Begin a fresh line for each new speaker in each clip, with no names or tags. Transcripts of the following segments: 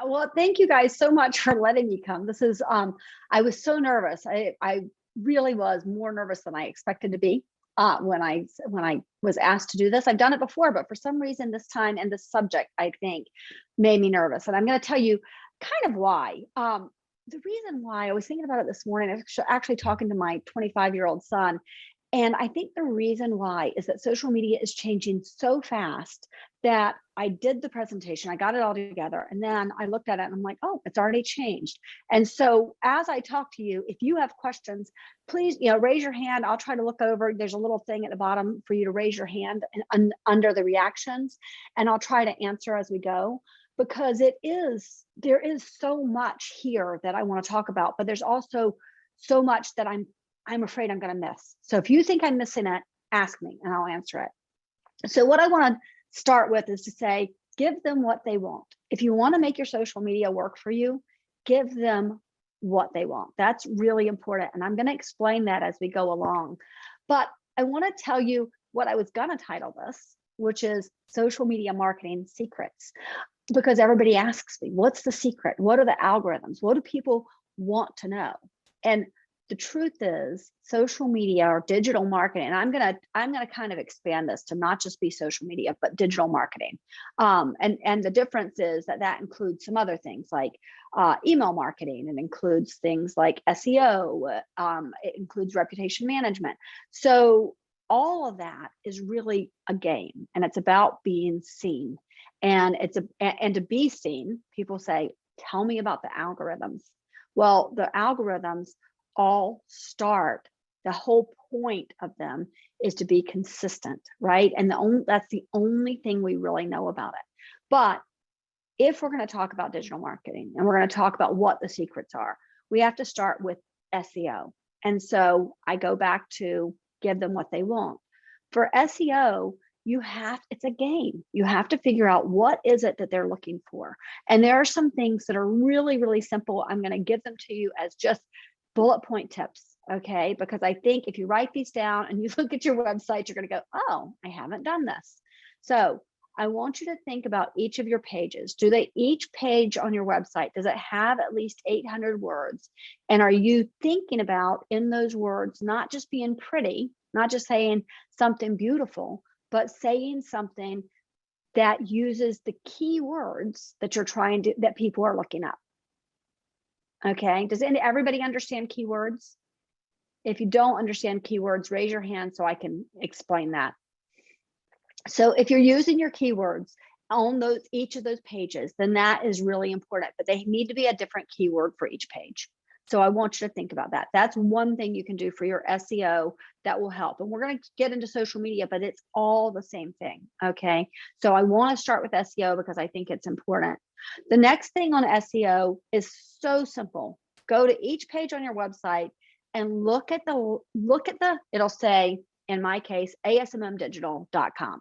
Well, thank you guys so much for letting me come. This is, I was so nervous. I really was more nervous than I expected to be when I was asked to do this. I've done it before, but for some reason this time and this subject, I think, made me nervous. And I'm going to tell you kind of why. The reason why I was thinking about it this morning, I was actually talking to my 25-year-old son. And I think the reason why is that social media is changing so fast that I did the presentation, I got it all together, and then I looked at it and I'm like, oh, it's already changed. And so as I talk to you, if you have questions, please, raise your hand. I'll try to look over. There's a little thing at the bottom for you to raise your hand and under the reactions, and I'll try to answer as we go, because there is so much here that I want to talk about, but there's also so much that I'm afraid I'm going to miss. So if you think I'm missing it, ask me and I'll answer it. So what I want to start with is to say, give them what they want. If you want to make your social media work for you, give them what they want. That's really important. And I'm going to explain that as we go along. But I want to tell you what I was going to title this, which is Social Media Marketing Secrets, because everybody asks me, what's the secret? What are the algorithms? What do people want to know? And the truth is, social media or digital marketing, and I'm gonna kind of expand this to not just be social media, but digital marketing. And the difference is that includes some other things like email marketing. It includes things like SEO. It includes reputation management. So all of that is really a game, and it's about being seen. And and to be seen, people say, tell me about the algorithms. Well, the algorithms all start, the whole point of them is to be consistent, right? And that's the only thing we really know about it. But if we're going to talk about digital marketing and we're going to talk about what the secrets are, we have to start with SEO. And so I go back to give them what they want. For SEO, it's a game. You have to figure out what is it that they're looking for. And there are some things that are really, really simple. I'm going to give them to you as just bullet point tips, okay? Because I think if you write these down and you look at your website, you're going to go, oh, I haven't done this. So I want you to think about each of your pages. Each page on your website, does it have at least 800 words? And are you thinking about in those words, not just being pretty, not just saying something beautiful, but saying something that uses the keywords that people are looking up? Okay, does everybody understand keywords? If you don't understand keywords, raise your hand so I can explain that. So if you're using your keywords on each of those pages, then that is really important, but they need to be a different keyword for each page. So I want you to think about that. That's one thing you can do for your SEO that will help. And we're going to get into social media, but it's all the same thing. Okay, so I want to start with SEO because I think it's important. The next thing on SEO is so simple. Go to each page on your website and look at it'll say, in my case, asmmdigital.com.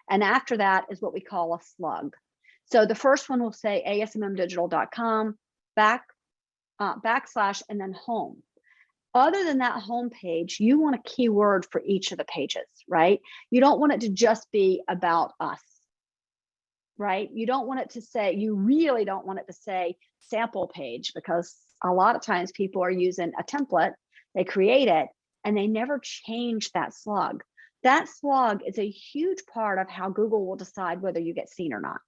And after that is what we call a slug. So the first one will say asmmdigital.com backslash and then home. Other than that home page, you want a keyword for each of the pages, right? You don't want it to just be about us, right? You really don't want it to say sample page, because a lot of times people are using a template, they create it, and they never change that slug. That slug is a huge part of how Google will decide whether you get seen or not.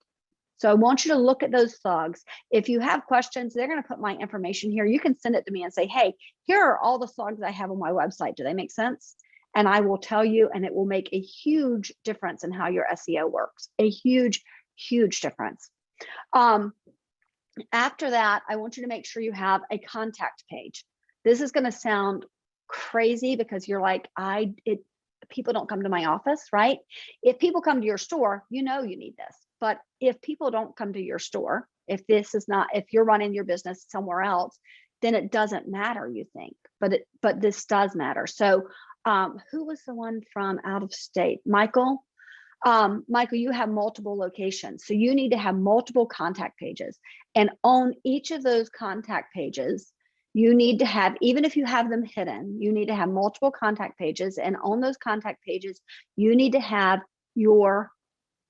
So I want you to look at those slugs. If you have questions, they're going to put my information here. You can send it to me and say, hey, here are all the slugs I have on my website. Do they make sense? And I will tell you, and it will make a huge difference in how your SEO works. A huge, huge difference. After that, I want you to make sure you have a contact page. This is going to sound crazy because you're like, people don't come to my office, right? If people come to your store, you need this. But if people don't come to your store, if you're running your business somewhere else, then it doesn't matter, you think, but this does matter. So who was the one from out of state? Michael, you have multiple locations. So you need to have multiple contact pages, and on each of those contact pages, you need to have, even if you have them hidden, you need to have multiple contact pages. And on those contact pages, you need to have your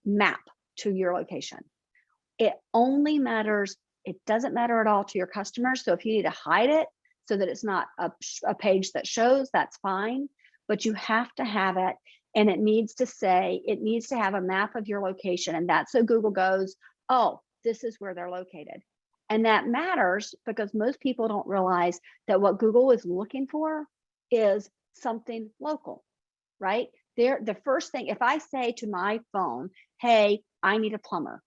map to your location. It only matters It doesn't matter at all to your customers. So if you need to hide it so that it's not a page that shows, that's fine, but you have to have it. And it needs to have a map of your location. And that's so Google goes, oh, this is where they're located. And that matters because most people don't realize that what Google is looking for is something local, right? The first thing, if I say to my phone, hey, I need a plumber,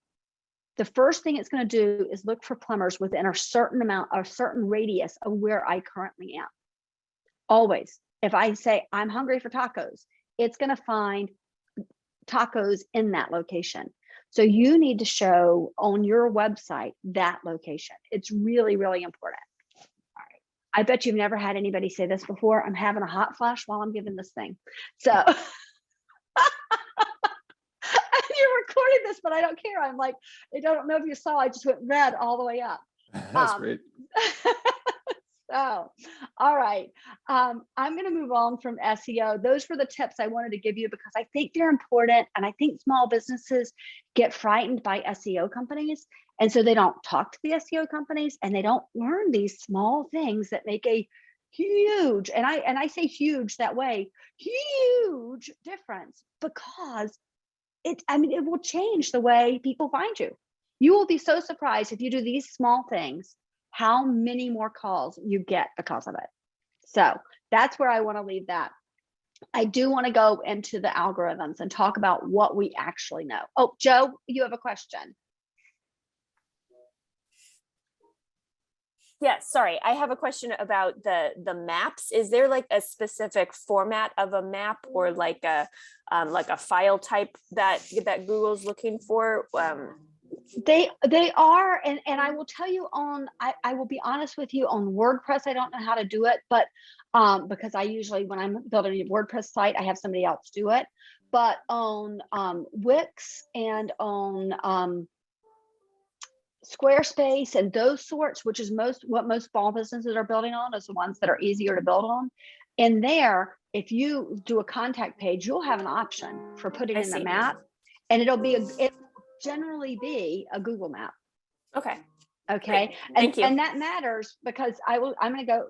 the first thing it's going to do is look for plumbers within a certain radius of where I currently am. Always. If I say I'm hungry for tacos, it's going to find tacos in that location. So you need to show on your website that location. It's really, really important. All right. I bet you've never had anybody say this before. I'm having a hot flash while I'm giving this thing. So you're recording this, but I don't care. I'm like, I don't know if you saw, I just went red all the way up.
That's great.
So, all right. I'm going to move on from SEO. Those were the tips I wanted to give you because I think they're important. And I think small businesses get frightened by SEO companies. And so they don't talk to the SEO companies and they don't learn these small things that make a huge, and I say huge that way, huge difference because it will change the way people find you. You will be so surprised if you do these small things, how many more calls you get because of it. So that's where I want to leave that. I do want to go into the algorithms and talk about what we actually know. Oh, Joe, you have a question.
Yeah, sorry. I have a question about the maps. Is there like a specific format of a map or like a file type that Google's looking for?
They are, and I will tell you I will be honest with you, on WordPress, I don't know how to do it, but because I usually, when I'm building a WordPress site, I have somebody else do it. But on Wix and on Squarespace and those sorts, which is what most small businesses are building on, is the ones that are easier to build on. And there, if you do a contact page, you'll have an option for putting in a map, and it'll generally be a Google map.
Okay.
Okay.
Thank you.
And that matters because I'm going to go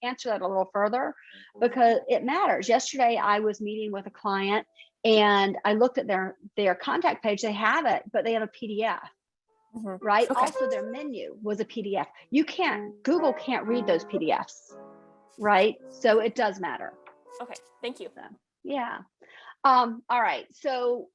answer that a little further because it matters. Yesterday, I was meeting with a client and I looked at their contact page. They have it, but they have a PDF, right? Okay. Also, their menu was a PDF. Google can't read those PDFs, right? So it does matter.
Okay. Thank you.
So, yeah. All right. So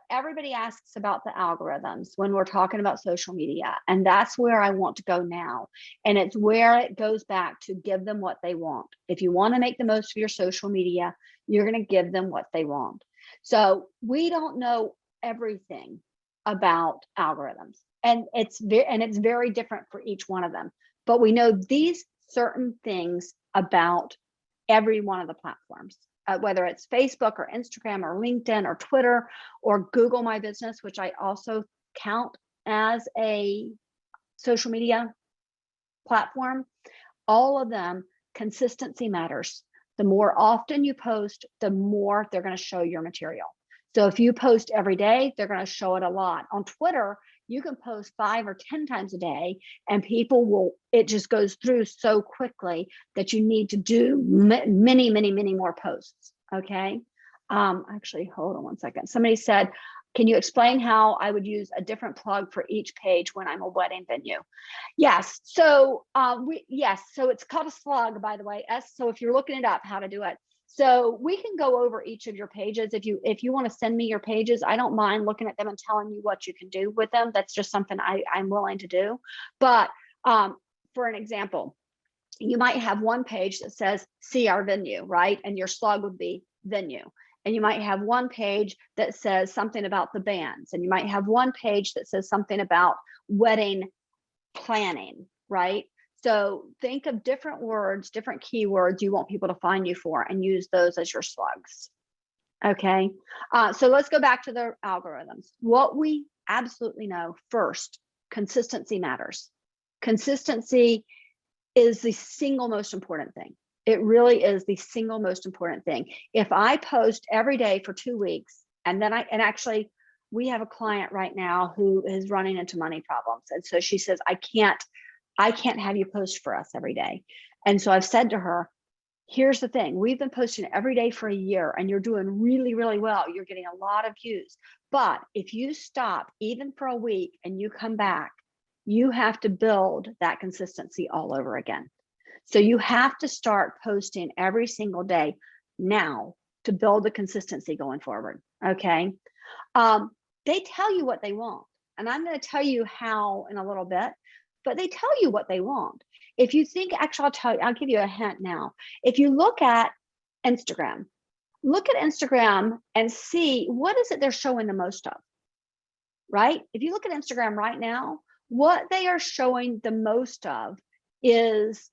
everybody asks about the algorithms when we're talking about social media, and that's where I want to go now. And it's where it goes back to give them what they want. If you want to make the most of your social media, you're going to give them what they want. So we don't know everything about algorithms, and it's very different for each one of them. But we know these certain things about every one of the platforms. Whether it's Facebook or Instagram or LinkedIn or Twitter or Google My Business, which I also count as a social media platform, all of them, consistency matters. The more often you post, the more they're going to show your material. So if you post every day, they're going to show it a lot. On Twitter, you can post 5 or 10 times a day and it just goes through so quickly that you need to do many, many, many more posts. Okay. Actually, hold on one second. Somebody said, can you explain how I would use a different plug for each page when I'm a wedding venue? Yes. So so it's called a slug, by the way. So if you're looking it up, how to do it. So we can go over each of your pages. If you want to send me your pages, I don't mind looking at them and telling you what you can do with them. That's just something I'm willing to do. But for an example, you might have one page that says, see our venue, right? And your slug would be venue. And you might have one page that says something about the bands. And you might have one page that says something about wedding planning, right? So think of different words, different keywords you want people to find you for, and use those as your slugs. Okay. So let's go back to the algorithms. What we absolutely know first, consistency matters. Consistency is the single most important thing. It really is the single most important thing. If I post every day for 2 weeks, and then actually we have a client right now who is running into money problems. And so she says, I can't have you post for us every day. And so I've said to her, here's the thing. We've been posting every day for a year and you're doing really, really well. You're getting a lot of views. But if you stop even for a week and you come back, you have to build that consistency all over again. So you have to start posting every single day now to build the consistency going forward. Okay. They tell you what they want. And I'm going to tell you how in a little bit, but they tell you what they want. If you think, actually, I'll give you a hint now. If you look at Instagram and see what is it they're showing the most of, right? If you look at Instagram right now, what they are showing the most of is,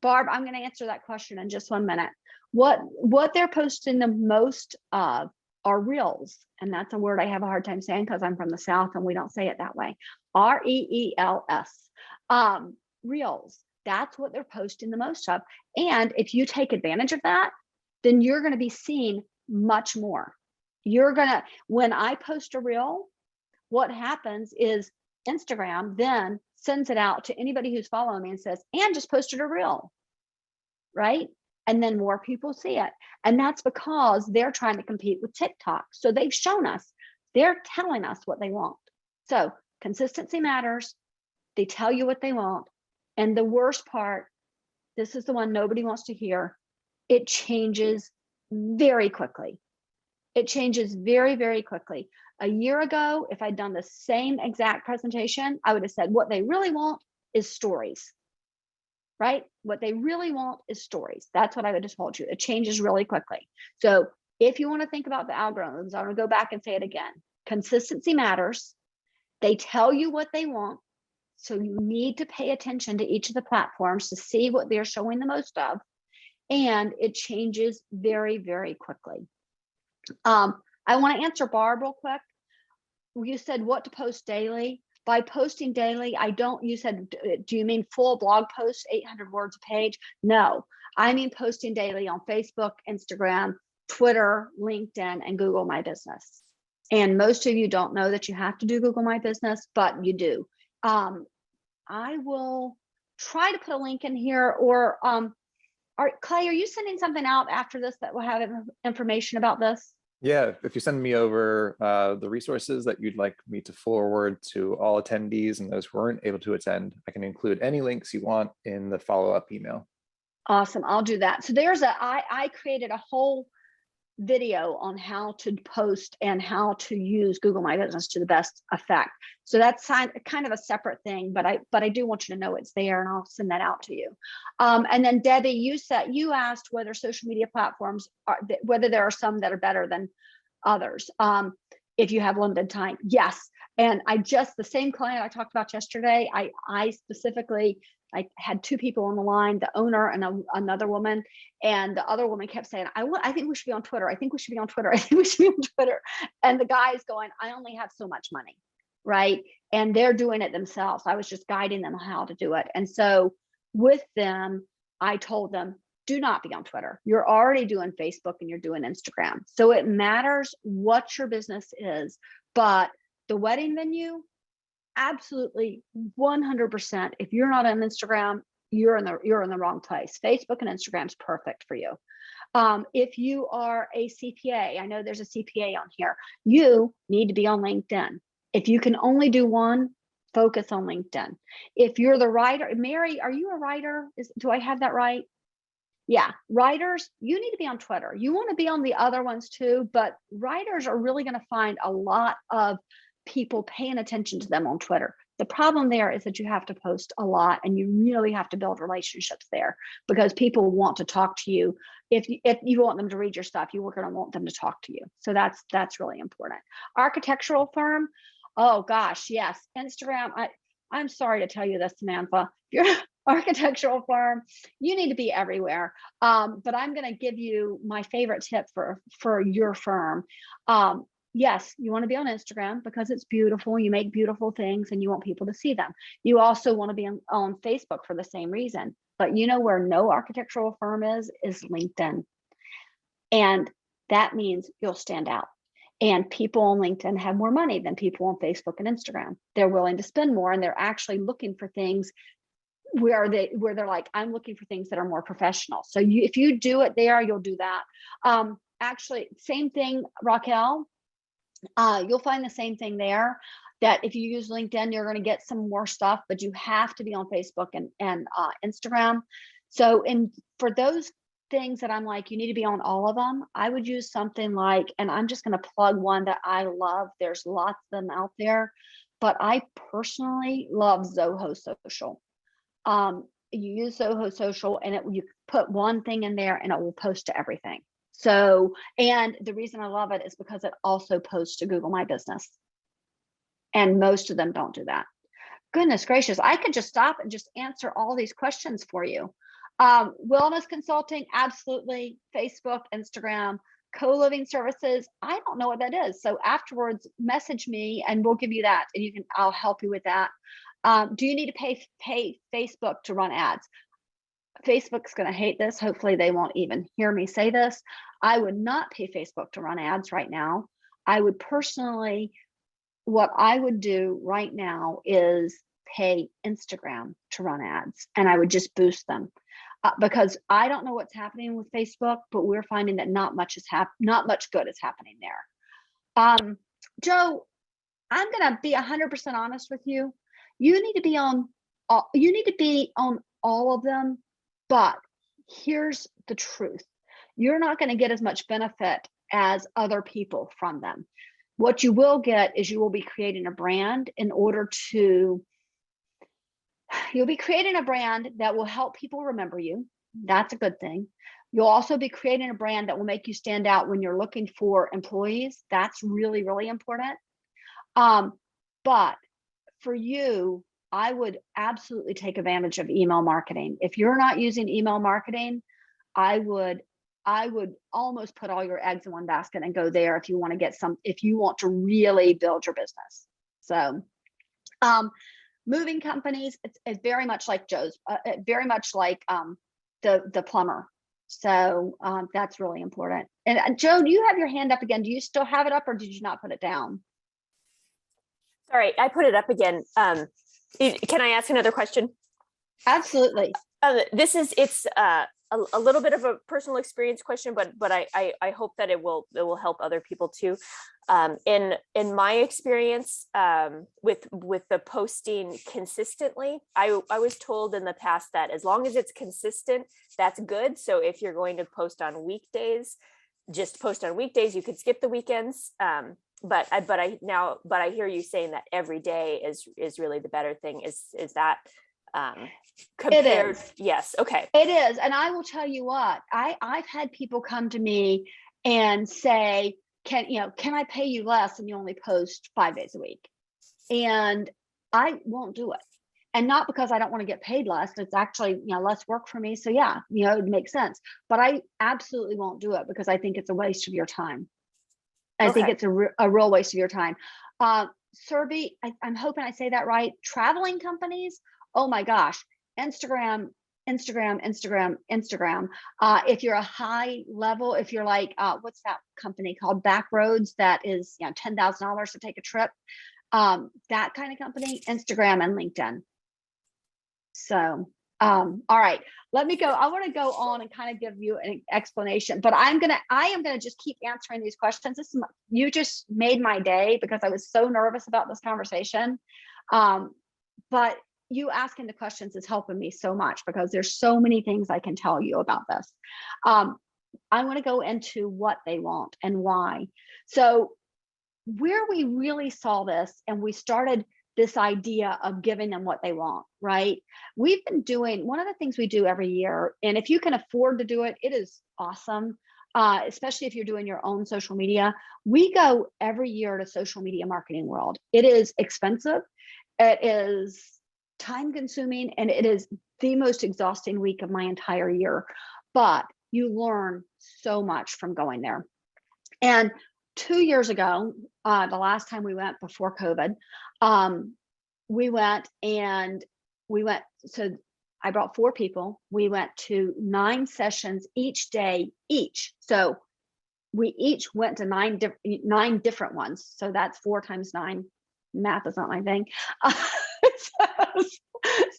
Barb, I'm going to answer that question in just 1 minute. What they're posting the most of are reels. And that's a word I have a hard time saying because I'm from the South and we don't say it that way. R-E-E-L-S. Reels. That's what they're posting the most of. And if you take advantage of that, then you're going to be seen much more. When I post a reel, what happens is Instagram then sends it out to anybody who's following me and says, and just posted a reel, right? And then more people see it. And that's because they're trying to compete with TikTok. So they've shown us, they're telling us what they want. So consistency matters. They tell you what they want. And the worst part, this is the one nobody wants to hear, it changes very quickly. It changes very, very quickly. A year ago, if I'd done the same exact presentation, I would have said what they really want is stories, right? What they really want is stories. That's what I would have told you. It changes really quickly. So if you want to think about the algorithms, I'm going to go back and say it again. Consistency matters. They tell you what they want. So you need to pay attention to each of the platforms to see what they're showing the most of. And it changes very, very quickly. I want to answer Barb real quick. You said what to post daily. By posting daily, you said, do you mean full blog posts, 800 words a page? No, I mean posting daily on Facebook, Instagram, Twitter, LinkedIn, and Google My Business. And most of you don't know that you have to do Google My Business, but you do. I will try to put a link in here, or Clay, are you sending something out after this that will have information about this?
Yeah, if you send me over the resources that you'd like me to forward to all attendees and those who weren't able to attend, I can include any links you want in the follow-up email.
Awesome, I'll do that. So I created a whole video on how to post and how to use Google My Business to the best effect. So that's kind of a separate thing, but I do want you to know it's there, and I'll send that out to you. And then Debbie, you asked whether social media platforms whether there are some that are better than others. If you have limited time, yes. And the same client I talked about yesterday, I specifically, I had two people on the line, the owner and another woman, and the other woman kept saying, I think we should be on Twitter. I think we should be on Twitter. I think we should be on Twitter. And the guy's going, I only have so much money, right? And they're doing it themselves. I was just guiding them how to do it. And so with them, I told them, do not be on Twitter. You're already doing Facebook and you're doing Instagram. So it matters what your business is, but the wedding venue, absolutely 100%. If you're not on Instagram, you're in the wrong place. Facebook and Instagram is perfect for you. If you are a CPA, I know there's a CPA on here, you need to be on LinkedIn. If you can only do one, focus on LinkedIn. If you're the writer, Mary, are you a writer? Do I have that right? Yeah, writers, you need to be on Twitter. You want to be on the other ones too, but writers are really going to find a lot of people paying attention to them on Twitter. The problem there is that you have to post a lot and you really have to build relationships there because people want to talk to you. If you want them to read your stuff, you're going to want them to talk to you. So that's really important. Architectural firm, oh gosh, yes. Instagram, I'm sorry to tell you this, Samantha. If you're an architectural firm, you need to be everywhere. But I'm going to give you my favorite tip for your firm. Yes, you want to be on Instagram because it's beautiful. You make beautiful things and you want people to see them. You also want to be on Facebook for the same reason. But you know where no architectural firm is LinkedIn. And that means you'll stand out. And people on LinkedIn have more money than people on Facebook and Instagram. They're willing to spend more, and they're actually looking for things where they're like, I'm looking for things that are more professional. So if you do it there, you'll do that. Actually, same thing, Raquel. You'll find the same thing there, that if you use LinkedIn, you're going to get some more stuff, but you have to be on Facebook and Instagram. So for those things that I'm like, you need to be on all of them, I would use something like, and I'm just going to plug one that I love. There's lots of them out there, but I personally love Zoho Social. You use Zoho Social, and you put one thing in there and it will post to everything. So, and the reason I love it is because it also posts to Google My Business. And most of them don't do that. Goodness gracious, I could just stop and just answer all these questions for you. Wellness consulting, absolutely. Facebook, Instagram, co-living services, I don't know what that is. So afterwards, message me and we'll give you that, and I'll help you with that. Do you need to pay Facebook to run ads? Facebook's going to hate this. Hopefully they won't even hear me say this. I would not pay Facebook to run ads right now. I would personally, what I would do right now is pay Instagram to run ads, and I would just boost them. Because I don't know what's happening with Facebook, but we're finding that not much good is happening there. Joe, I'm going to be 100% honest with you. You need to be on all of them, but here's the truth. You're not going to get as much benefit as other people from them. What you will get is you will be creating a brand you'll be creating a brand that will help people remember you. That's a good thing. You'll also be creating a brand that will make you stand out when you're looking for employees. That's really, really important. But for you, I would absolutely take advantage of email marketing. If you're not using email marketing, I would almost put all your eggs in one basket and go there if you want to really build your business. So, moving companies, it's very much like Joe's, very much like the plumber. So that's really important. And Joe, do you have your hand up again? Do you still have it up, or did you not put it down?
Sorry, I put it up again. Can I ask another question?
Absolutely.
It's a little bit of a personal experience question, but I hope that it will help other people too. In my experience, with the posting consistently, I was told in the past that as long as it's consistent, that's good. So if you're going to post on weekdays, just post on weekdays. You could skip the weekends. But I hear you saying that every day is really the better thing. Is that compared?
It is.
Yes. Okay.
It is. And I will tell you what, I've had people come to me and say, can I pay you less and you only post 5 days a week? And I won't do it. And not because I don't want to get paid less. It's actually, less work for me. So yeah, it makes sense. But I absolutely won't do it because I think it's a waste of your time. I think it's a real waste of your time. Serby, I'm hoping I say that right. Traveling companies, oh my gosh, Instagram. If you're a high level, if you're like, what's that company called? Backroads, that is $10,000 to take a trip. That kind of company, Instagram and LinkedIn. So, all right, let me go. I want to go on and kind of give you an explanation, but I am gonna just keep answering these questions. You just made my day because I was so nervous about this conversation. But you asking the questions is helping me so much because there's so many things I can tell you about this. I want to go into what they want and why. So where we really saw this and we started this idea of giving them what they want, right? We've been doing one of the things we do every year, and if you can afford to do it, it is awesome, especially if you're doing your own social media. We go every year to Social Media Marketing World. It is expensive, it is time consuming, and it is the most exhausting week of my entire year, but you learn so much from going there. And 2 years ago, the last time we went before COVID, so I brought 4 people. We went to 9 sessions each day, so we each went to nine different ones. So that's 4 times 9. Math is not my thing. So,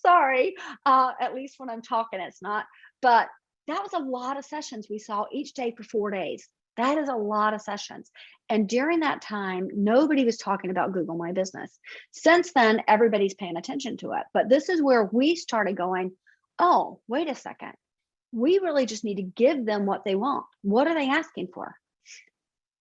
sorry, at least when I'm talking, it's not. But that was a lot of sessions we saw each day for 4 days. That is a lot of sessions. And during that time, nobody was talking about Google My Business. Since then, everybody's paying attention to it. But this is where we started going, oh, wait a second. We really just need to give them what they want. What are they asking for?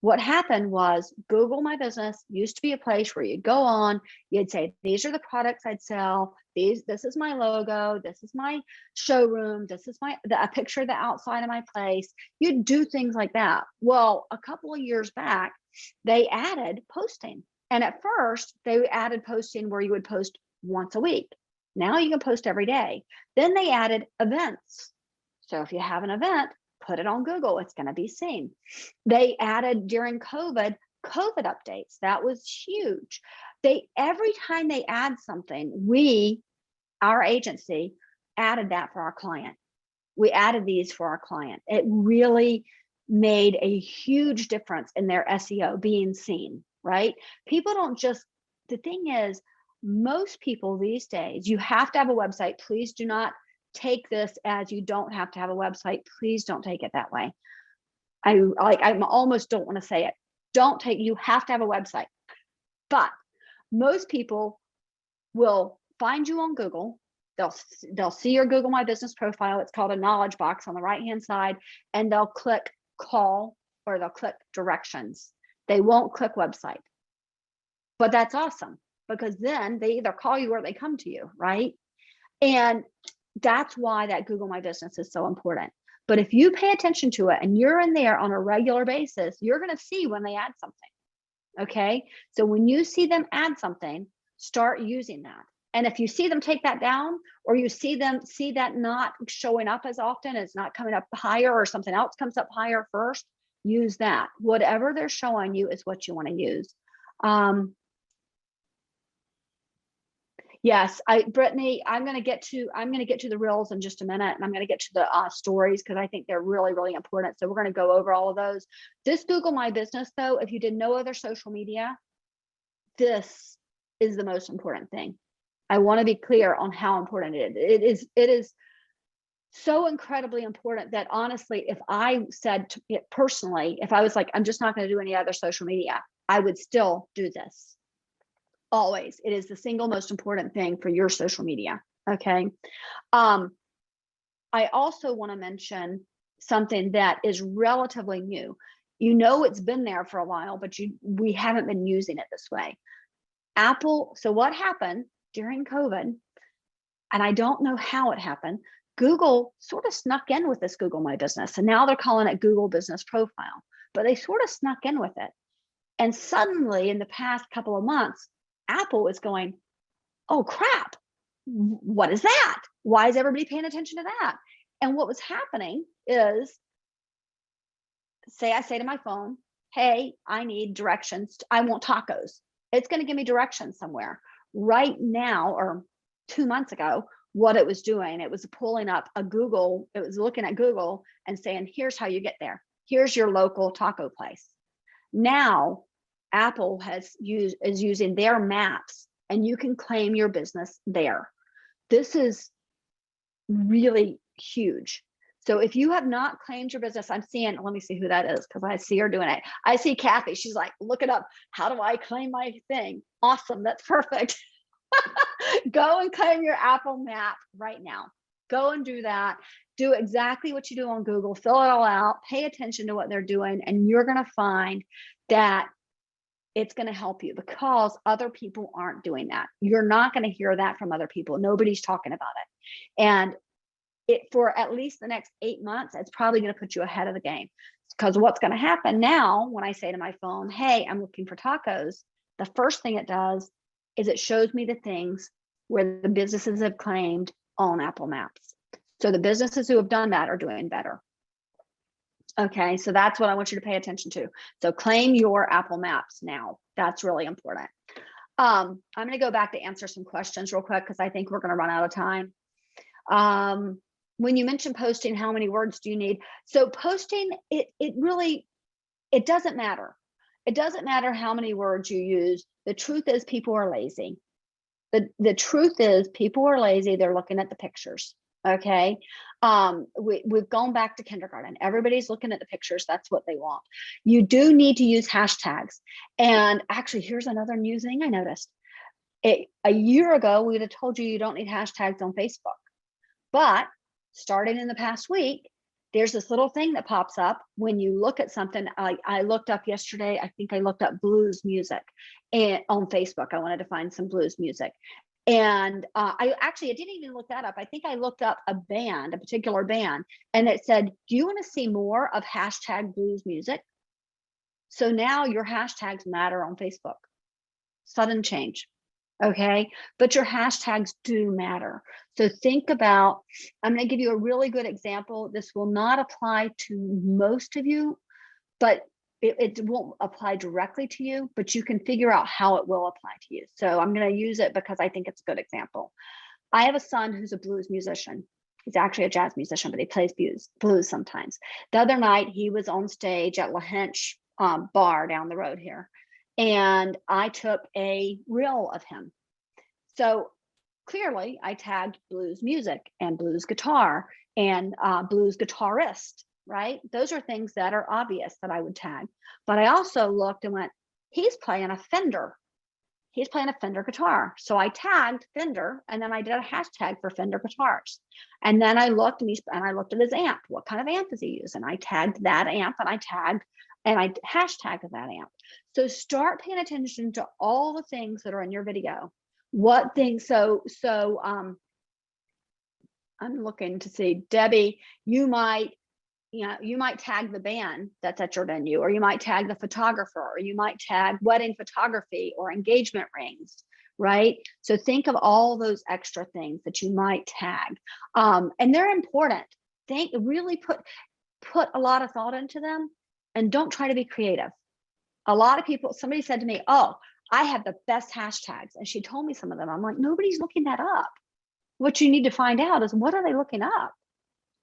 What happened was Google My Business used to be a place where you'd go on, you'd say, these are the products I'd sell. This is my logo. This is my showroom. This is a picture of the outside of my place. You'd do things like that. Well, a couple of years back, they added posting. And at first they added posting where you would post once a week. Now you can post every day. Then they added events. So if you have an event, put it on Google, it's going to be seen. They added during COVID updates. That was huge. Every time they add something, our agency added that for our client. We added these for our client. It really made a huge difference in their SEO being seen, right? People don't the thing is, most people these days, you have to have a website. Please do not take this as you don't have to have a website. Please don't take it that way. I almost don't want to say it. You have to have a website. But most people will find you on Google. They'll see your Google My Business profile. It's called a knowledge box on the right-hand side, and they'll click call or they'll click directions. They won't click website. But that's awesome, because then they either call you or they come to you, right? And that's why that Google My Business is so important. But if you pay attention to it and you're in there on a regular basis, you're going to see when they add something. Okay. So when you see them add something, start using that. And if you see them take that down, or you see that not showing up as often, it's not coming up higher, or something else comes up higher first, use that. Whatever they're showing you is what you want to use. Yes, Brittany, I'm going to get to the reels in just a minute, and I'm going to get to the stories, because I think they're really, really important. So we're going to go over all of those. This Google My Business, though, if you did no other social media, this is the most important thing. I want to be clear on how important it is. It is so incredibly important that, honestly, if I said to it personally, if I was like, I'm just not going to do any other social media, I would still do this. Always. It is the single most important thing for your social media. Okay. I also want to mention something that is relatively new. It's been there for a while, but we haven't been using it this way. Apple. So what happened during COVID, and I don't know how it happened, Google sort of snuck in with this Google My Business, and now they're calling it Google Business Profile, but they sort of snuck in with it. And suddenly, in the past couple of months, Apple is going, oh crap, what is that? Why is everybody paying attention to that? And what was happening is, I say to my phone, hey, I need directions. I want tacos. It's going to give me directions somewhere. Right now, or 2 months ago, what it was doing, it was pulling up it was looking at Google and saying, here's how you get there. Here's your local taco place. Now, Apple is using their maps, and you can claim your business there. This is really huge. So if you have not claimed your business, let me see who that is, because I see her doing it. I see Kathy. She's like, look it up. How do I claim my thing? Awesome. That's perfect. Go and claim your Apple map right now. Go and do that. Do exactly what you do on Google. Fill it all out. Pay attention to what they're doing, and you're going to find that it's going to help you, because other people aren't doing that. You're not going to hear that from other people. Nobody's talking about it. And for at least the next 8 months, it's probably going to put you ahead of the game, because what's going to happen now, when I say to my phone, hey, I'm looking for tacos, the first thing it does is it shows me the things where the businesses have claimed on Apple Maps. So the businesses who have done that are doing better. Okay, so that's what I want you to pay attention to. So claim your Apple Maps now. That's really important. I'm going to go back to answer some questions real quick, because I think we're going to run out of time. When you mentioned posting, how many words do you need? So posting, it really, It doesn't matter. It doesn't matter how many words you use. The truth is people are lazy. The truth is people are lazy. They're looking at the pictures. Okay. We've gone back to kindergarten. Everybody's looking at the pictures. That's what they want. You do need to use hashtags. And actually, here's another new thing I noticed. A year ago, we'd have told you don't need hashtags on Facebook. But starting in the past week, there's this little thing that pops up when you look at something. I looked up yesterday, I think I looked up blues music and on Facebook. I wanted to find some blues music. And I didn't even look that up. I think I looked up a particular band, and it said, do you want to see more of hashtag blues music? So now your hashtags matter on Facebook. Sudden change. Okay, but your hashtags do matter. So think about, I'm going to give you a really good example. This will not apply to most of you, but it won't apply directly to you, but you can figure out how it will apply to you. So I'm going to use it because I think it's a good example. I have a son who's a blues musician. He's actually a jazz musician, but he plays blues sometimes. The other night, he was on stage at La Hench bar down the road here. And I took a reel of him. So clearly I tagged blues music and blues guitar and blues guitarist, right? Those are things that are obvious that I would tag. But I also looked and went, he's playing a Fender. He's playing a Fender guitar. So I tagged Fender, and then I did a hashtag for Fender guitars. And then I looked and I looked at his amp. What kind of amp does he use? And I tagged that amp, and I hashtagged that amp. So start paying attention to all the things that are in your video. What things, so I'm looking to see, Debbie, you might tag the band that's at your venue, or you might tag the photographer, or you might tag wedding photography or engagement rings, right? So think of all those extra things that you might tag. And they're important. Really put a lot of thought into them. And don't try to be creative. A lot of people, somebody said to me, oh, I have the best hashtags. And she told me some of them. I'm like, nobody's looking that up. What you need to find out is, what are they looking up,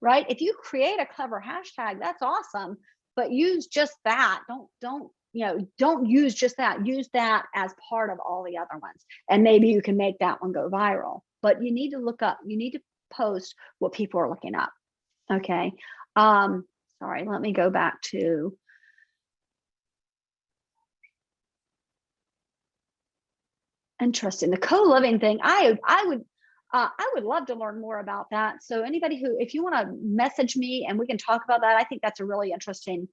right? If you create a clever hashtag, that's awesome, but use just that. Don't use just that. Use that as part of all the other ones. And maybe you can make that one go viral, but you need to post what people are looking up. Okay. Sorry, let me go back to, interesting, the co-living thing. I would love to learn more about that. So anybody if you want to message me and we can talk about that, I think that's a really interesting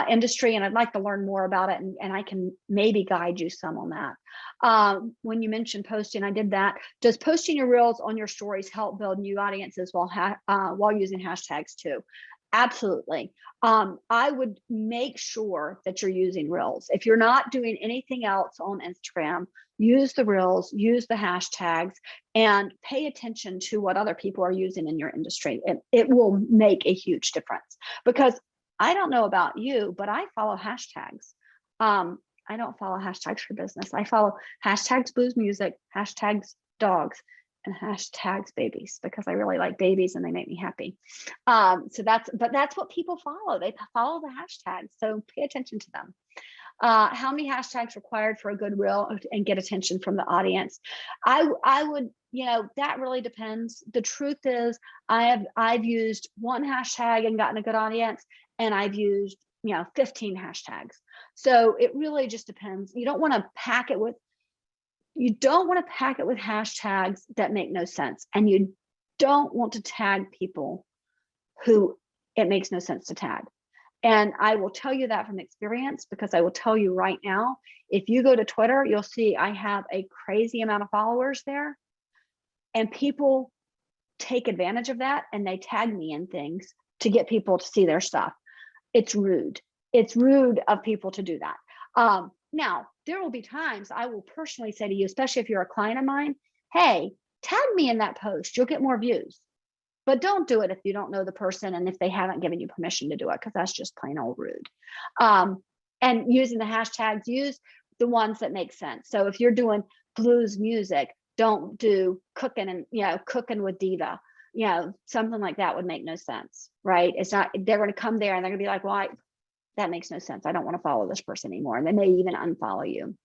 industry, and I'd like to learn more about it, and I can maybe guide you some on that. When you mentioned posting, I did that. Does posting your reels on your stories help build new audiences while using hashtags too? Absolutely. I would make sure that you're using reels. If you're not doing anything else on Instagram, use the reels, use the hashtags, and pay attention to what other people are using in your industry. It will make a huge difference, because I don't know about you, but I follow hashtags. I don't follow hashtags for business. I follow hashtags blues music, hashtags dogs, and hashtags babies, because I really like babies and they make me happy. So that's what people follow. They follow the hashtags. So pay attention to them. How many hashtags required for a good reel and get attention from the audience? I would, that really depends. The truth is, I've used one hashtag and gotten a good audience, and I've used 15 hashtags. So it really just depends. You don't want to pack it with hashtags that make no sense. And you don't want to tag people who it makes no sense to tag. And I will tell you that from experience, because I will tell you right now, if you go to Twitter, you'll see I have a crazy amount of followers there, and people take advantage of that, and they tag me in things to get people to see their stuff. It's rude. It's rude of people to do that. Now, there will be times I will personally say to you, especially if you're a client of mine, hey, tag me in that post, you'll get more views. But don't do it if you don't know the person and if they haven't given you permission to do it, because that's just plain old rude. And using the hashtags, use the ones that make sense. So if you're doing blues music, don't do cooking with Diva. Something like that would make no sense, right? It's not, they're going to come there and they're going to be like, well, that makes no sense. I don't want to follow this person anymore. And they may even unfollow you.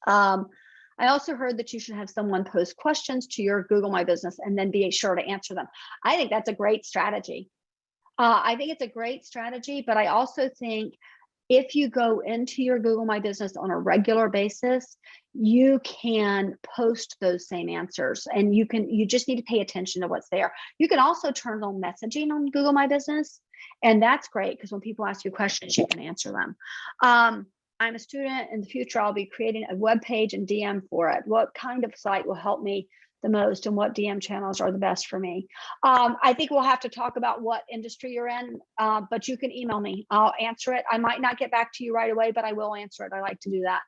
I also heard that you should have someone post questions to your Google My Business and then be sure to answer them. I think that's a great strategy. I think it's a great strategy, but I also think if you go into your Google My Business on a regular basis, you can post those same answers, and you just need to pay attention to what's there. You can also turn on messaging on Google My Business, and that's great because when people ask you questions, you can answer them. I'm a student. In the future, I'll be creating a web page and DM for it. What kind of site will help me the most, and what DM channels are the best for me? I think we'll have to talk about what industry you're in, but you can email me. I'll answer it. I might not get back to you right away, but I will answer it. I like to do that.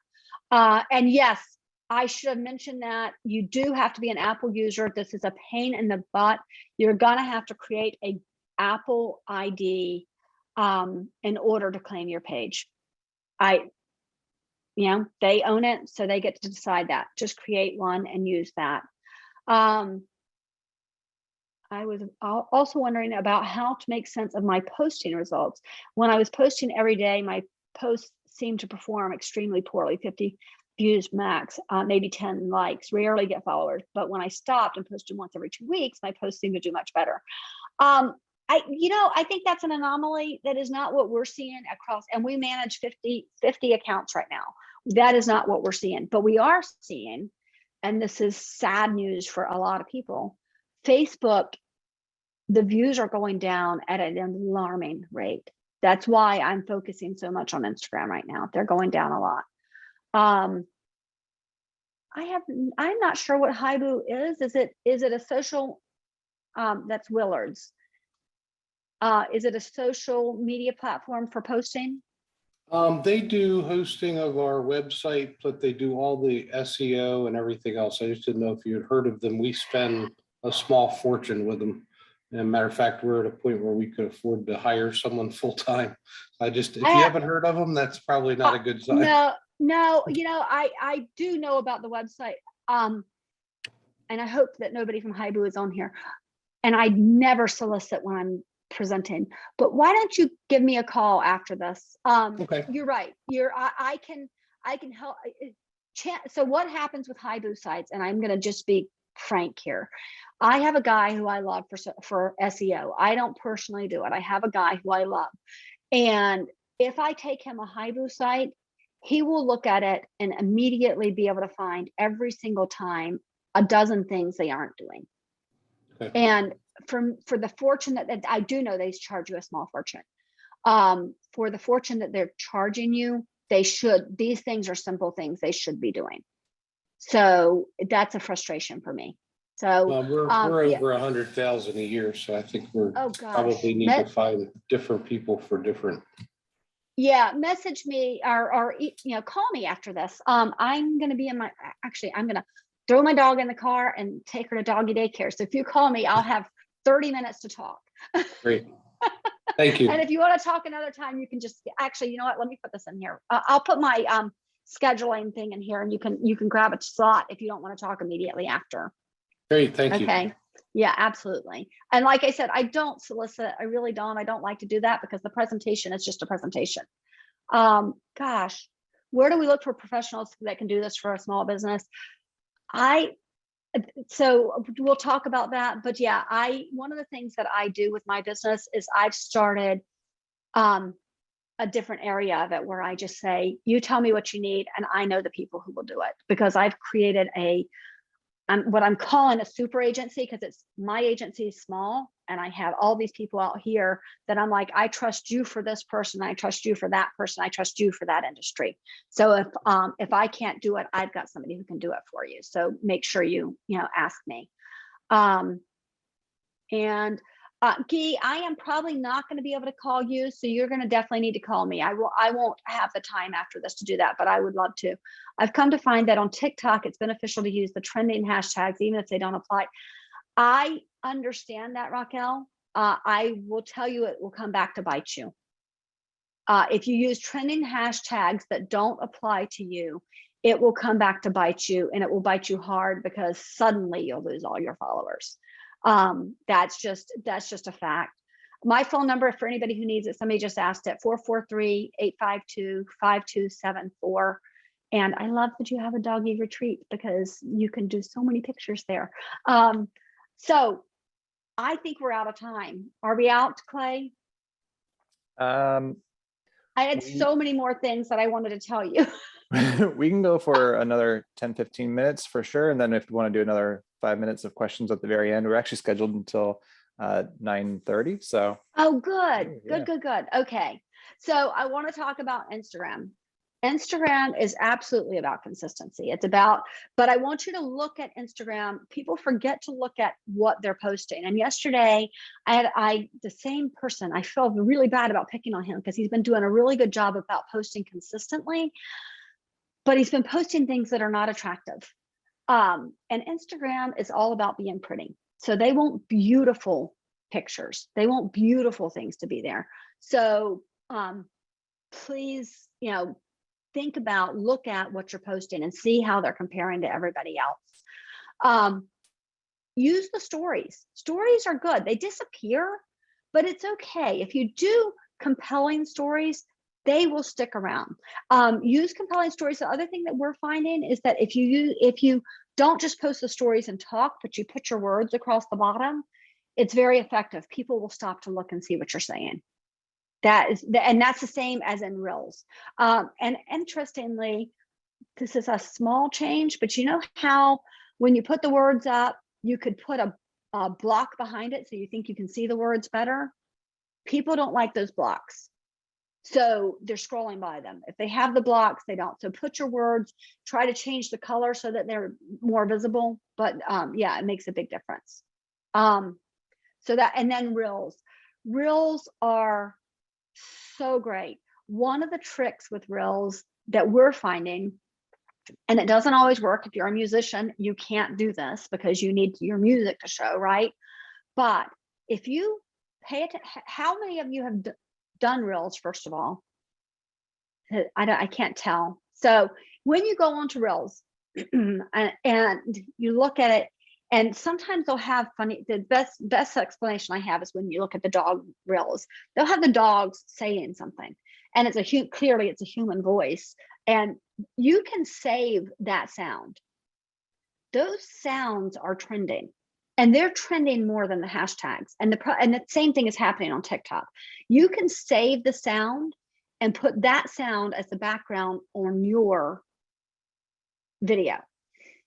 And yes, I should have mentioned that you do have to be an Apple user. This is a pain in the butt. You're gonna have to create a Apple ID in order to claim your page. They own it, so they get to decide that. Just create one and use that. I was also wondering about how to make sense of my posting results. When I was posting every day, my posts seemed to perform extremely poorly. 50 views max, maybe 10 likes, rarely get followers. But when I stopped and posted once every 2 weeks, my posts seemed to do much better. I think that's an anomaly. That is not what we're seeing across, and we manage 50 accounts right now. That is not what we're seeing, but we are seeing, and this is sad news for a lot of people, Facebook, the views are going down at an alarming rate. That's why I'm focusing so much on Instagram right now. They're going down a lot. I'm not sure what Haibu is. Is it a social, that's Willard's. Is it a social media platform for posting?
They do hosting of our website, but they do all the SEO and everything else. I just didn't know if you had heard of them. We spend a small fortune with them. And a matter of fact, we're at a point where we could afford to hire someone full time. If you haven't heard of them, that's probably not a good sign.
No, I do know about the website. And I hope that nobody from Haibu is on here. And I never solicit when I'm presenting, but why don't you give me a call after this?
Okay.
You're right. I can help. So what happens with Haibu sites, and I'm going to just be frank here. I have a guy who I love for SEO. I don't personally do it. I have a guy who I love. And if I take him a Haibu site, he will look at it and immediately be able to find every single time a dozen things they aren't doing. Okay. And for the fortune that I do know, they charge you a small fortune. For the fortune that they're charging you, these things are simple things they should be doing. So that's a frustration for me. So
we're over 100,000 a year, so I think we're probably need to find different people for different.
Yeah, message me or call me after this. I'm going to be I'm going to throw my dog in the car and take her to doggy daycare. So if you call me, I'll have 30 minutes to talk.
Great. Thank you.
And if you want to talk another time, you can just you know what? Let me put this in here. I'll put my scheduling thing in here, and you can grab a slot if you don't want to talk immediately after.
Great, thank you.
Okay. Yeah, absolutely. And like I said, I don't solicit. I really don't. I don't like to do that because the presentation is just a presentation. Gosh, where do we look for professionals that can do this for a small business? So we'll talk about that. But yeah, one of the things that I do with my business is I've started a different area of it where I just say, you tell me what you need, and I know the people who will do it, because I've created what I'm calling a super agency, because my agency is small and I have all these people out here that I'm like, I trust you for this person, I trust you for that person, I trust you for that industry. So if I can't do it, I've got somebody who can do it for you. So make sure you ask me. Guy, I am probably not going to be able to call you, so you're going to definitely need to call me. I won't have the time after this to do that, but I would love to. I've come to find that on TikTok, it's beneficial to use the trending hashtags, even if they don't apply. I understand that, Raquel. I will tell you, it will come back to bite you. If you use trending hashtags that don't apply to you, it will come back to bite you, and it will bite you hard, because suddenly you'll lose all your followers. That's just a fact. My phone number for anybody who needs it, somebody just asked it, 443-852-5274. And I love that you have a doggy retreat because you can do so many pictures there. So I think we're out of time. Are we out, Clay?
Um,
I had so many more things that I wanted to tell you.
we can go for another 10-15 minutes for sure. And then if you want to do another 5 minutes of questions at the very end, we're actually scheduled until 9:30. So
Oh, good,
yeah.
good. Okay. So I want to talk about Instagram. Instagram is absolutely about consistency. It's about, but I want you to look at Instagram. People forget to look at what they're posting. And yesterday the same person, I feel really bad about picking on him because he's been doing a really good job about posting consistently, but he's been posting things that are not attractive. And Instagram is all about being pretty. So they want beautiful pictures. They want beautiful things to be there. So please, think about, look at what you're posting and see how they're comparing to everybody else. Use the stories. Stories are good. They disappear, but it's okay. If you do compelling stories, they will stick around. Use compelling stories. The other thing that we're finding is that if you don't just post the stories and talk, but you put your words across the bottom, it's very effective. People will stop to look and see what you're saying. That's the same as in Reels. And interestingly, this is a small change, but you know how when you put the words up, you could put a block behind it so you think you can see the words better? People don't like those blocks. So they're scrolling by them. If they have the blocks, they don't. So put your words, try to change the color so that they're more visible. But yeah, it makes a big difference. So that, and then Reels. Reels are so great. One of the tricks with Reels that we're finding, and it doesn't always work. If you're a musician, you can't do this because you need your music to show, right? But if you pay attention, how many of you have done Reels, first of all? I can't tell. So when you go onto Reels and you look at it, and sometimes they'll have funny, the best explanation I have is when you look at the dog Reels, they'll have the dogs saying something, and clearly it's a human voice, and you can save that sound. Those sounds are trending, and they're trending more than the hashtags. And the same thing is happening on TikTok. You can save the sound and put that sound as the background on your video.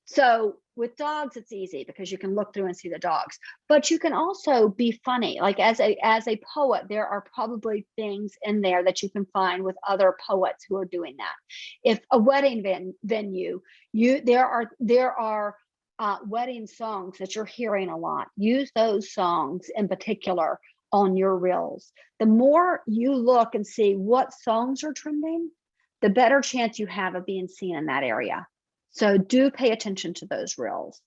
So with dogs, it's easy because you can look through and see the dogs, but you can also be funny. Like as a poet, there are probably things in there that you can find with other poets who are doing that. If a wedding venue, there are wedding songs that you're hearing a lot. Use those songs in particular on your Reels. The more you look and see what songs are trending, the better chance you have of being seen in that area. So do pay attention to those Reels.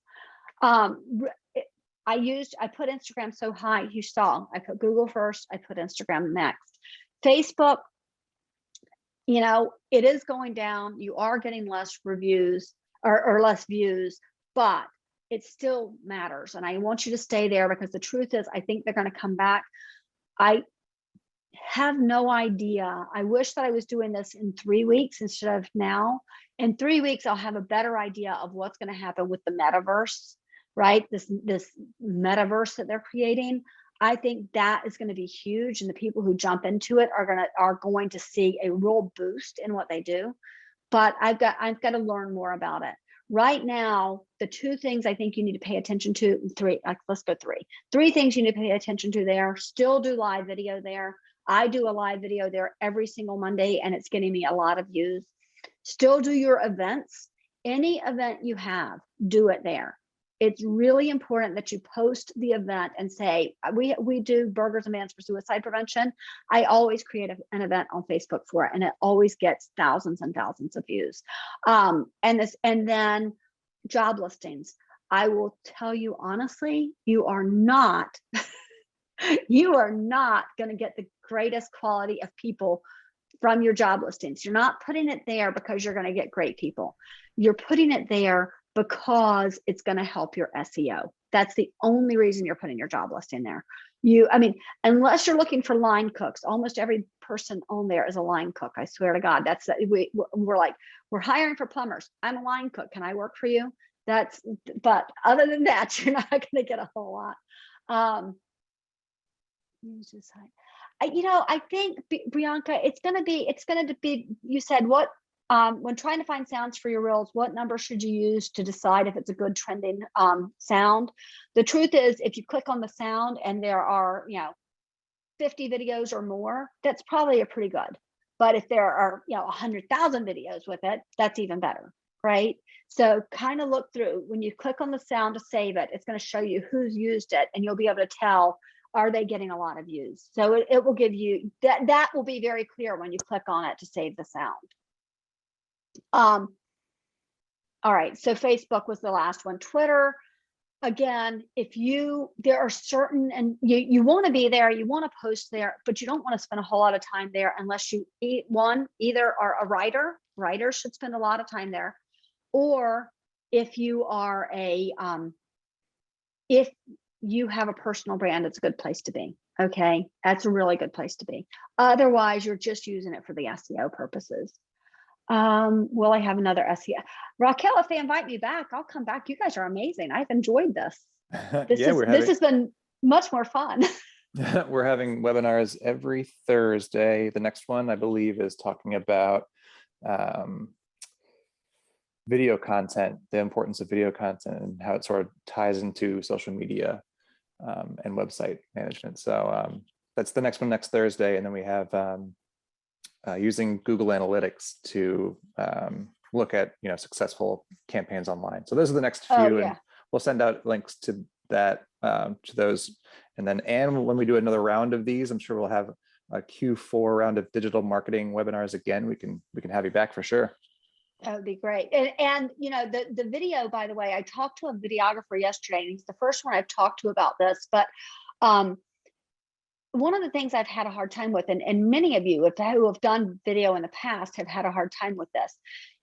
I put Instagram so high, you saw, I put Google first, I put Instagram next. Facebook, it is going down. You are getting less reviews or less views, but it still matters. And I want you to stay there because the truth is, I think they're going to come back. I have no idea. I wish that I was doing this in 3 weeks instead of now. In 3 weeks, I'll have a better idea of what's going to happen with the metaverse, right? This metaverse that they're creating. I think that is going to be huge, and the people who jump into it are going to see a real boost in what they do. But I've got to learn more about it. Right now, the two things I think you need to pay attention to, let's go three. Three things you need to pay attention to there. Still do live video there. I do a live video there every single Monday, and it's getting me a lot of views. Still do your events. Any event you have, do it there. It's really important that you post the event and say, we do Burgers and Bans for Suicide Prevention. I always create an event on Facebook for it, and it always gets thousands and thousands of views. And then job listings. I will tell you honestly, you are not going to get the greatest quality of people from your job listings. You're not putting it there because you're going to get great people. You're putting it there because it's going to help your SEO. That's the only reason you're putting your job listing there. I mean, unless you're looking for line cooks, almost every person on there is a line cook. I swear to God, we're like, we're hiring for plumbers. I'm a line cook. Can I work for you? But other than that, you're not going to get a whole lot. I think, Bianca, it's going to be, you said when trying to find sounds for your reels, what number should you use to decide if it's a good trending sound? The truth is, if you click on the sound and there are, 50 videos or more, that's probably a pretty good. But if there are, 100,000 videos with it, that's even better, right? So kind of look through. When you click on the sound to save it, it's going to show you who's used it, and you'll be able to tell, are they getting a lot of views? So it will give you that will be very clear when you click on it to save the sound. All right, so Facebook was the last one. Twitter, again, there are certain, and you want to be there, you want to post there, but you don't want to spend a whole lot of time there unless you either are a writer. Writers should spend a lot of time there, or if you are if you have a personal brand, it's a good place to be. Okay, that's a really good place to be. Otherwise, you're just using it for the SEO purposes. Will I have another SEO? Raquel, if they invite me back, I'll come back. You guys are amazing. I've enjoyed this. This has been much more fun.
We're having webinars every Thursday. The next one, I believe, is talking about video content, the importance of video content, and how it sort of ties into social media and website management. So that's the next one, next Thursday. And then we have using Google Analytics to look at successful campaigns online. So those are the next few, and we'll send out links to that to those. And then, Anne, when we do another round of these, I'm sure we'll have a Q4 round of digital marketing webinars again. We can have you back for sure.
That would be great. And the video, by the way, I talked to a videographer yesterday, and he's the first one I've talked to about this. But one of the things I've had a hard time with, and many of you who have done video in the past have had a hard time with this.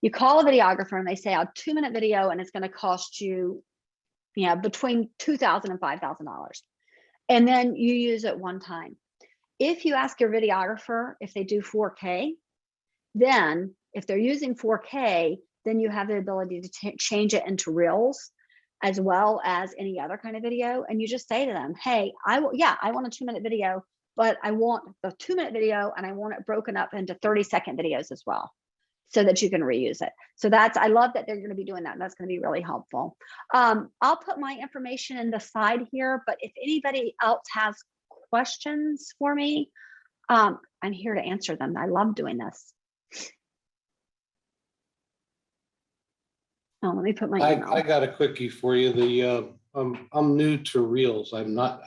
You call a videographer and they say, a 2-minute video, and it's going to cost you, between $2,000 and $5,000. And then you use it one time. If you ask your videographer if they do 4K, then if they're using 4K, then you have the ability to change it into reels as well as any other kind of video. And you just say to them, hey, I want a 2-minute video, but I want the 2-minute video and I want it broken up into 30-second videos as well, so that you can reuse it. So I love that they're going to be doing that. And that's going to be really helpful. I'll put my information in the side here, but if anybody else has questions for me, I'm here to answer them. I love doing this. Oh, let me put my email.
I got a quickie for you. I'm new to Reels. I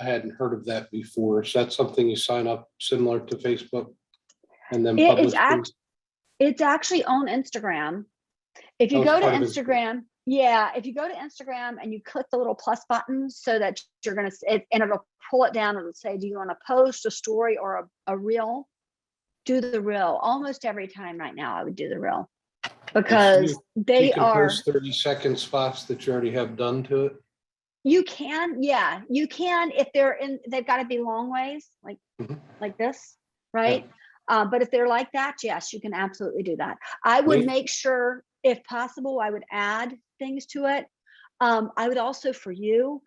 hadn't heard of that before. Is that something you sign up similar to Facebook and then publish?
It's actually on Instagram. If you go to Instagram, if you go to Instagram and you click the little plus button so that you're going to, and it'll pull it down. It'll say, do you want to post a story or a reel? Do the reel. Almost every time right now, I would do the reel. Because they are
post 30-second spots that you already have done to it.
You can, you can if they've got to be long ways, like this, right? But if they're like that, yes, you can absolutely do that. I would make sure, if possible, I would add things to it. I would also, for you,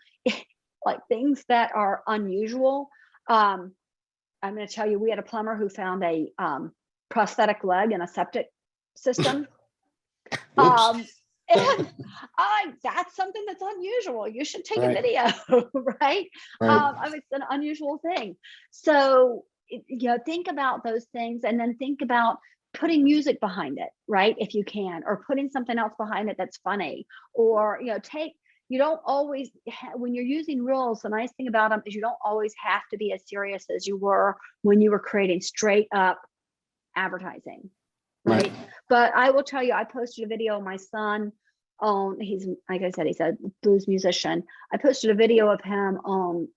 like things that are unusual. I'm going to tell you, we had a plumber who found a prosthetic leg in a septic system. And that's something that's unusual. You should take a video, right? It's an unusual thing. So, think about those things, and then think about putting music behind it, right? If you can, or putting something else behind it that's funny, or, you don't always, when you're using Reels, the nice thing about them is you don't always have to be as serious as you were when you were creating straight up advertising. Right. But I will tell you, I posted a video of my son on, he's, like I said, he's a blues musician. I posted a video of him on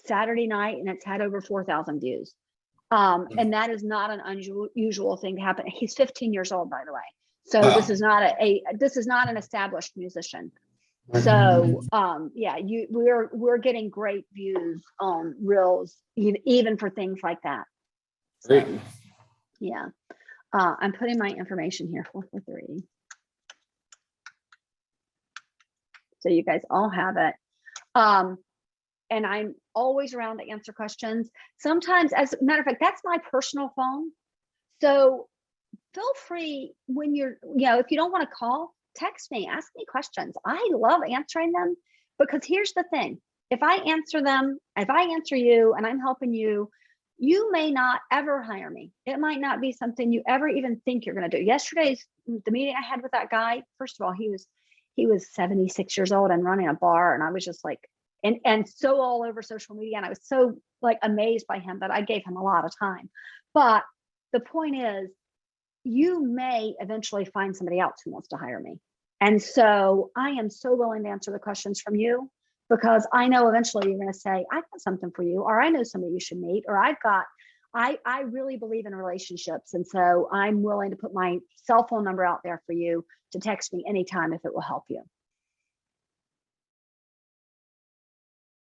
Saturday night, and it's had over 4,000 views. And that is not an unusual thing to happen. He's 15 years old, by the way. So
Wow.
this is not this is not an established musician. So yeah, we're getting great views on Reels, even for things like that.
Great.
So, yeah. I'm putting my information here, 443. So you guys all have it. And I'm always around to answer questions. Sometimes, as a matter of fact, that's my personal phone. So feel free when you're, if you don't want to call, text me, ask me questions. I love answering them, because here's the thing. If I answer them, if I answer you and I'm helping you, you may not ever hire me. It might not be something you ever even think you're going to do. Yesterday's, the meeting I had with that guy, first of all, he was 76 years old and running a bar. And I was just like, and so all over social media. And I was so like amazed by him that I gave him a lot of time. But the point is, you may eventually find somebody else who wants to hire me. And so I am so willing to answer the questions from you, because I know eventually you're going to say, I've got something for you, or I know somebody you should meet, or I really believe in relationships. And so I'm willing to put my cell phone number out there for you to text me anytime if it will help you.